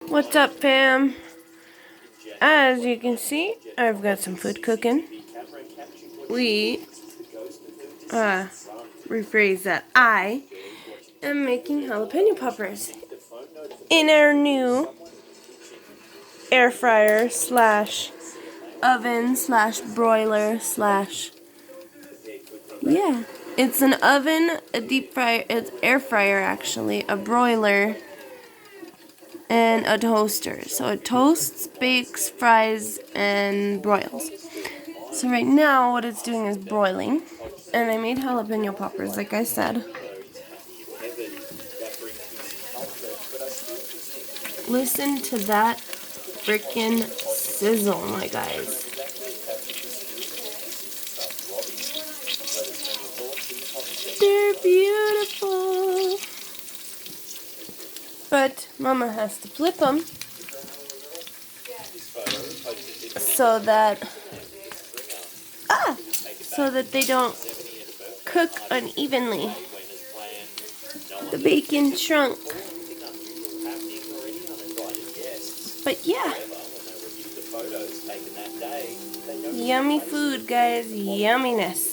What's up, fam? As you can see, I've got some food cooking. Rephrase that. I am making jalapeno poppers in our new air fryer slash oven slash broiler slash, yeah. It's an oven, a deep fryer, it's air fryer actually, a broiler, and a toaster. So it toasts, bakes, fries, and broils. So right now what it's doing is broiling. And I made jalapeno poppers, like I said. Listen to that frickin' sizzle, my guys. They're beautiful. But Mama has to flip them so that they don't cook unevenly. The bacon shrunk. But yeah. Yummy food, guys. Yumminess.